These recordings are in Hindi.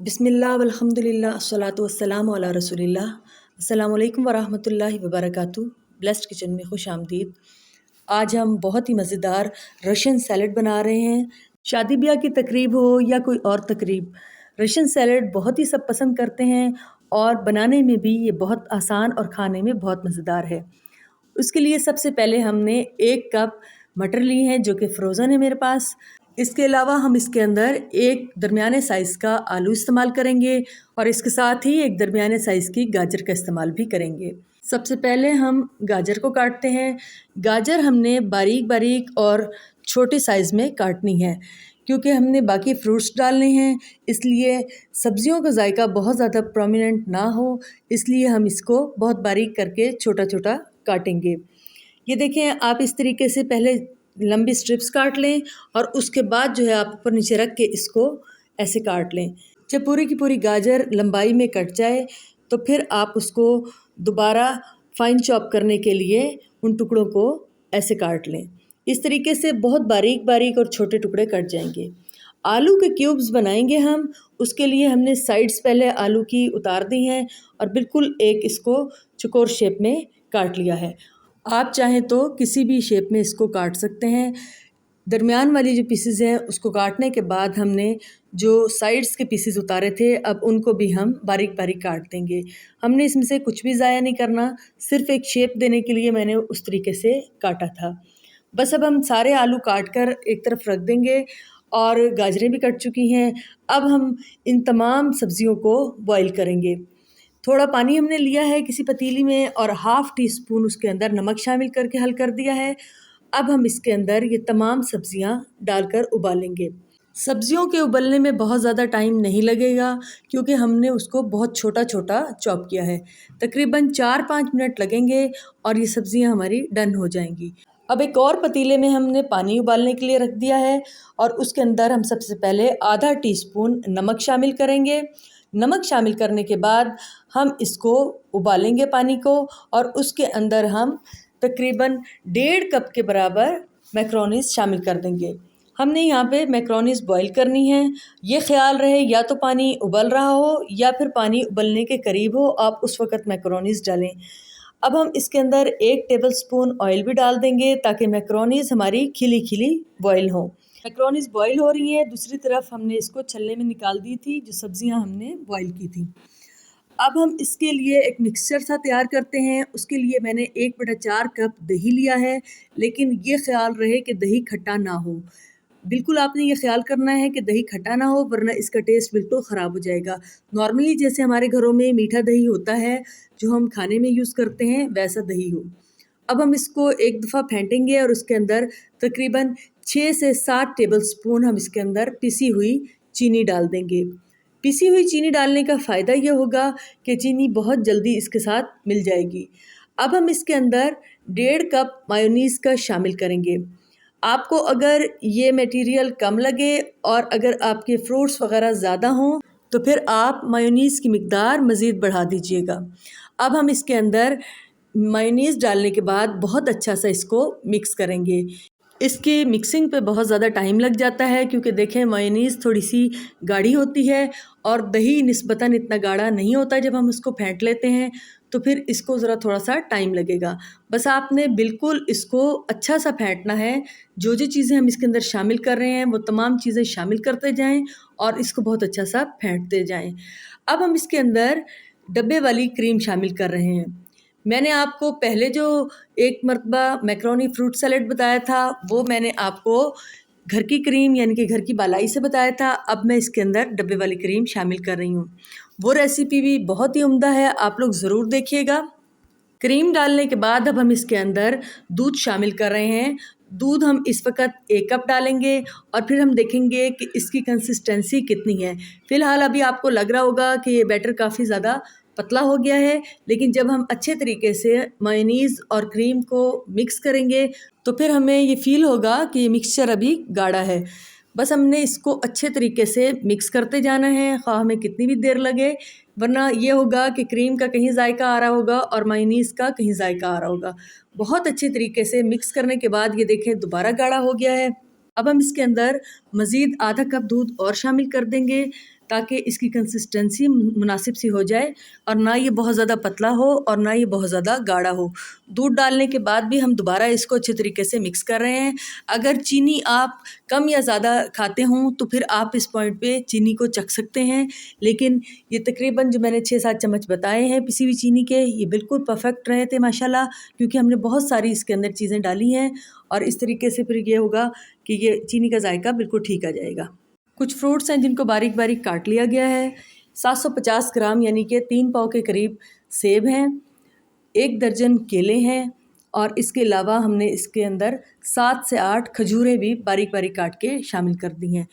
बिस्मिल्लाह वल्हम्दुलिल्लाह अस्सलातु वस्सलामु अला रसूलिल्लाह। अस्सलामु अलैकुम वरहमतुल्लाहि वबरकातुहू। ब्लेस्ड किचन में खुश आमदीद। आज हम बहुत ही मज़ेदार रशियन सैलड बना रहे हैं। शादी ब्याह की तकरीब हो या कोई और तकरीब, रशियन सैलड बहुत ही सब पसंद करते हैं और बनाने में भी ये बहुत आसान और खाने में बहुत मज़ेदार है। उसके लिए सबसे पहले हमने 1 कप मटर लिए हैं जो कि फ़्रोज़न है मेरे पास। इसके अलावा हम इसके अंदर एक दरमियाने साइज़ का आलू इस्तेमाल करेंगे और इसके साथ ही एक दरमियाने साइज़ की गाजर का इस्तेमाल भी करेंगे। सबसे पहले हम गाजर को काटते हैं। गाजर हमने बारीक बारीक और छोटे साइज़ में काटनी है क्योंकि हमने बाकी फ्रूट्स डालने हैं, इसलिए सब्जियों का जायका बहुत ज़्यादा प्रोमिनेंट ना हो, इसलिए हम इसको बहुत बारीक करके छोटा छोटा काटेंगे। ये देखें, आप इस तरीके से पहले लंबी स्ट्रिप्स काट लें और उसके बाद जो है आप ऊपर नीचे रख के इसको ऐसे काट लें। जब पूरी की पूरी गाजर लंबाई में कट जाए तो फिर आप उसको दोबारा फाइन चॉप करने के लिए उन टुकड़ों को ऐसे काट लें। इस तरीके से बहुत बारीक बारीक और छोटे टुकड़े कट जाएंगे। आलू के क्यूब्स बनाएंगे हम, उसके लिए हमने साइड्स पहले आलू की उतार दी हैं और बिल्कुल एक इसको चौकोर शेप में काट लिया है। आप चाहें तो किसी भी शेप में इसको काट सकते हैं। दरमियान वाली जो पीसेस हैं उसको काटने के बाद हमने जो साइड्स के पीसेस उतारे थे अब उनको भी हम बारीक बारीक काट देंगे। हमने इसमें से कुछ भी ज़ाया नहीं करना, सिर्फ़ एक शेप देने के लिए मैंने उस तरीके से काटा था। बस अब हम सारे आलू काट कर एक तरफ रख देंगे और गाजरें भी कट चुकी हैं। अब हम इन तमाम सब्ज़ियों को बॉईल करेंगे। थोड़ा पानी हमने लिया है किसी पतीली में और हाफ़ टी स्पून उसके अंदर नमक शामिल करके हल कर दिया है। अब हम इसके अंदर ये तमाम सब्जियां डालकर उबालेंगे। सब्जियों के उबलने में बहुत ज़्यादा टाइम नहीं लगेगा क्योंकि हमने उसको बहुत छोटा छोटा चॉप किया है। तकरीबन 4-5 मिनट लगेंगे और ये सब्जियां हमारी डन हो जाएंगी। अब एक और पतीले में हमने पानी उबालने के लिए रख दिया है और उसके अंदर हम सबसे पहले आधा टीस्पून नमक शामिल करेंगे। नमक शामिल करने के बाद हम इसको उबालेंगे पानी को और उसके अंदर हम तकरीबन 1.5 कप के बराबर मैक्रोनीस शामिल कर देंगे। हमने यहाँ पे मैक्रोनीस बॉईल करनी है। ये ख्याल रहे या तो पानी उबल रहा हो या फिर पानी उबलने के करीब हो, आप उस वक़्त मैक्रोनीस डालें। अब हम इसके अंदर 1 टेबलस्पून ऑयल भी डाल देंगे ताकि मैक्रोनीस हमारी खिली खिली बॉईल हो। मैक्रोनीस बॉईल हो रही है, दूसरी तरफ हमने इसको छलने में निकाल दी थी जो सब्जियां हमने बॉईल की थी। अब हम इसके लिए एक मिक्सचर सा तैयार करते हैं। उसके लिए मैंने 1/4 कप दही लिया है, लेकिन ये ख्याल रहे कि दही खट्टा ना हो। बिल्कुल आपने ये ख्याल करना है कि दही खट्टा ना हो, वरना इसका टेस्ट बिल्कुल ख़राब हो जाएगा। नॉर्मली जैसे हमारे घरों में मीठा दही होता है जो हम खाने में यूज़ करते हैं, वैसा दही हो। अब हम इसको एक दफ़ा फेंटेंगे और उसके अंदर तकरीबन 6 से 7 टेबलस्पून हम इसके अंदर पिसी हुई चीनी डाल देंगे। पिसी हुई चीनी डालने का फ़ायदा ये होगा कि चीनी बहुत जल्दी इसके साथ मिल जाएगी। अब हम इसके अंदर 1.5 कप मायोनीज़ का शामिल करेंगे। आपको अगर ये मटेरियल कम लगे और अगर आपके फ्रूट्स वग़ैरह ज़्यादा हों तो फिर आप मायोनीज़ की मिक़दार मज़ीद बढ़ा दीजिएगा। अब हम इसके अंदर मायोनीज़ डालने के बाद बहुत अच्छा सा इसको मिक्स करेंगे। इसकी मिक्सिंग पे बहुत ज़्यादा टाइम लग जाता है क्योंकि देखें मायोनीज़ थोड़ी सी गाढ़ी होती है और दही निस्बतन इतना गाढ़ा नहीं होता। जब हम उसको फेंट लेते हैं तो फिर इसको ज़रा थोड़ा सा टाइम लगेगा। बस आपने बिल्कुल इसको अच्छा सा फेंटना है। जो जो चीज़ें हम इसके अंदर शामिल कर रहे हैं वो तमाम चीज़ें शामिल करते जाएं और इसको बहुत अच्छा सा फेंटते जाएं। अब हम इसके अंदर डब्बे वाली क्रीम शामिल कर रहे हैं। मैंने आपको पहले जो एक मरतबा मैक्रोनी फ्रूट सैलेड बताया था वो मैंने आपको घर की क्रीम यानी कि घर की बालाई से बताया था। अब मैं इसके अंदर डब्बे वाली क्रीम शामिल कर रही हूँ। वो रेसिपी भी बहुत ही उम्दा है, आप लोग ज़रूर देखिएगा। क्रीम डालने के बाद अब हम इसके अंदर दूध शामिल कर रहे हैं। दूध हम इस वक्त 1 कप डालेंगे और फिर हम देखेंगे कि इसकी कंसिस्टेंसी कितनी है। फ़िलहाल अभी आपको लग रहा होगा कि ये बैटर काफ़ी ज़्यादा पतला हो गया है, लेकिन जब हम अच्छे तरीके से मायोनीज़ और क्रीम को मिक्स करेंगे तो फिर हमें ये फ़ील होगा कि ये मिक्सचर अभी गाढ़ा है। बस हमने इसको अच्छे तरीके से मिक्स करते जाना है, ख़्वाह हमें कितनी भी देर लगे, वरना ये होगा कि क्रीम का कहीं जायका आ रहा होगा और मायोनीज़ का कहीं जायका आ रहा होगा। बहुत अच्छे तरीके से मिक्स करने के बाद ये देखें दोबारा गाढ़ा हो गया है। अब हम इसके अंदर मज़ीद आधा कप दूध और शामिल कर देंगे। ताकि इसकी कंसिस्टेंसी मुनासिब सी हो जाए और ना ये बहुत ज़्यादा पतला हो और ना ये बहुत ज़्यादा गाढ़ा हो। दूध डालने के बाद भी हम दोबारा इसको अच्छे तरीके से मिक्स कर रहे हैं। अगर चीनी आप कम या ज़्यादा खाते हों तो फिर आप इस पॉइंट पे चीनी को चख सकते हैं, लेकिन ये तकरीबन जो मैंने 6-7 चम्मच बताए हैं पिसी हुई चीनी के, ये बिल्कुल परफेक्ट रहे थे माशाल्लाह, क्योंकि हमने बहुत सारी इसके अंदर चीज़ें डाली हैं और इस तरीके से फिर ये होगा कि ये चीनी का जायका बिल्कुल ठीक आ जाएगा। कुछ फ्रूट्स हैं जिनको बारीक बारीक काट लिया गया है। 750 ग्राम यानी कि 3 पाव के करीब सेब हैं, 1 दर्जन केले हैं और इसके अलावा हमने इसके अंदर 7 से 8 खजूरें भी बारीक बारीक काट के शामिल कर दी हैं।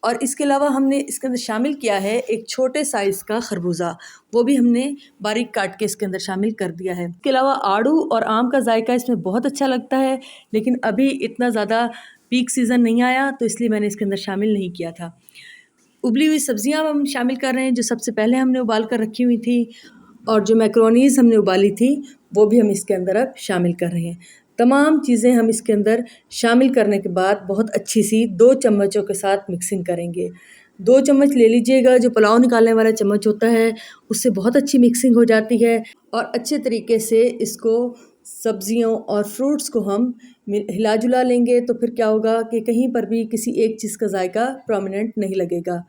और इसके अलावा हमने इसके अंदर शामिल किया है एक छोटे साइज़ का खरबूजा, वो भी हमने बारीक काट के इसके अंदर शामिल कर दिया है। इसके अलावा आड़ू और आम का जायका इसमें बहुत अच्छा लगता है, लेकिन अभी इतना ज़्यादा पीक सीज़न नहीं आया तो इसलिए मैंने इसके अंदर शामिल नहीं किया था। उबली हुई सब्जियां हम शामिल कर रहे हैं, जो सबसे पहले हमने उबाल कर रखी हुई थी, और जो मैक्रोनीज़ हमने उबाली थी वो भी हम इसके अंदर अब शामिल कर रहे हैं। तमाम चीज़ें हम इसके अंदर शामिल करने के बाद बहुत अच्छी सी 2 चम्मचों के साथ मिक्सिंग करेंगे। 2 चम्मच ले लीजिएगा, जो पुलाव निकालने वाला चम्मच होता है उससे बहुत अच्छी मिक्सिंग हो जाती है और अच्छे तरीके से इसको सब्जियों और फ्रूट्स को हम हिला जुला लेंगे तो फिर क्या होगा कि कहीं पर भी किसी एक चीज़ का जायका प्रोमिनेंट नहीं लगेगा।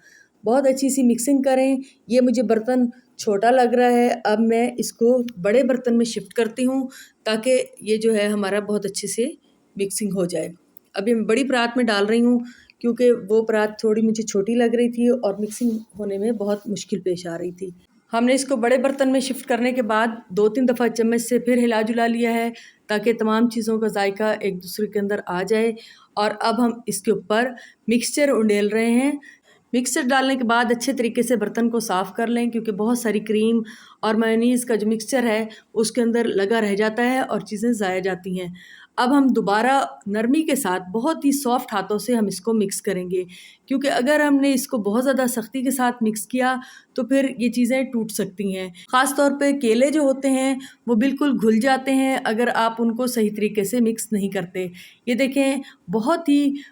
बहुत अच्छी सी मिक्सिंग करें। ये मुझे बर्तन छोटा लग रहा है, अब मैं इसको बड़े बर्तन में शिफ्ट करती हूँ ताकि ये जो है हमारा बहुत अच्छे से मिक्सिंग हो जाए। अभी मैं बड़ी परात में डाल रही हूँ क्योंकि वो परात थोड़ी मुझे छोटी लग रही थी और मिक्सिंग होने में बहुत मुश्किल पेश आ रही थी। हमने इसको बड़े बर्तन में शिफ्ट करने के बाद 2-3 दफ़ा चम्मच से फिर हिला जुला लिया है ताकि तमाम चीज़ों का जायका एक दूसरे के अंदर आ जाए। और अब हम इसके ऊपर मिक्सचर उंडेल रहे हैं। मिक्सचर डालने के बाद अच्छे तरीके से बर्तन को साफ़ कर लें, क्योंकि बहुत सारी क्रीम और मेयोनीज़ का जो मिक्सचर है उसके अंदर लगा रह जाता है और चीज़ें ज़ाया जाती हैं। अब हम दोबारा नरमी के साथ बहुत ही सॉफ्ट हाथों से हम इसको मिक्स करेंगे, क्योंकि अगर हमने इसको बहुत ज़्यादा सख्ती के साथ मिक्स किया तो फिर ये चीज़ें टूट सकती हैं। ख़ास तौर पे केले जो होते हैं वो बिल्कुल घुल जाते हैं अगर आप उनको सही तरीके से मिक्स नहीं करते। ये देखें, बहुत ही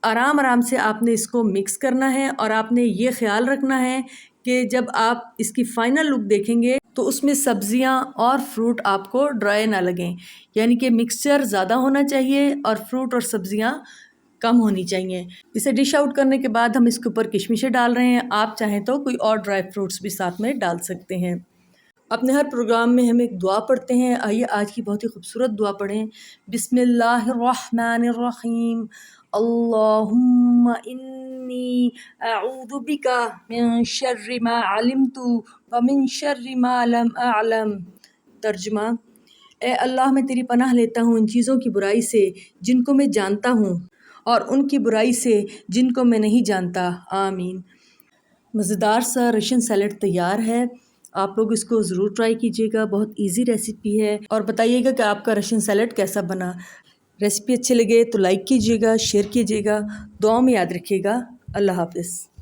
आराम आराम से आपने इसको मिक्स करना है और आपने ये ख्याल रखना है कि जब आप इसकी फ़ाइनल लुक देखेंगे तो उसमें सब्जियां और फ्रूट आपको ड्राई ना लगें, यानी कि मिक्सचर ज़्यादा होना चाहिए और फ्रूट और सब्जियां कम होनी चाहिए। इसे डिश आउट करने के बाद हम इसके ऊपर किशमिशें डाल रहे हैं। आप चाहें तो कोई और ड्राई फ्रूट्स भी साथ में डाल सकते हैं। अपने हर प्रोग्राम में हम एक दुआ पढ़ते हैं। आइए आज की बहुत ही खूबसूरत दुआ पढ़ें। बिस्मिल्लाहिर्रहमानिर्रहीम। अल्लाहुम्मा इन्नी अऊज़ु बिका मिन शर्रि मा अलिमतु व मिन शर्रि मा लम अअलम। तर्जुमा: ए अल्लाह, मैं तेरी पनाह लेता हूँ उन चीज़ों की बुराई से जिनको मैं जानता हूँ और उनकी बुराई से जिनको मैं नहीं जानता। आमीन। मज़ेदार सा रशियन सैलेड तैयार है। आप लोग इसको ज़रूर ट्राई कीजिएगा, बहुत इजी रेसिपी है और बताइएगा कि आपका रशियन सैलेड कैसा बना। रेसिपी अच्छी लगे तो लाइक कीजिएगा, शेयर कीजिएगा, दुआओं में याद रखिएगा। अल्लाह हाफ़िज़।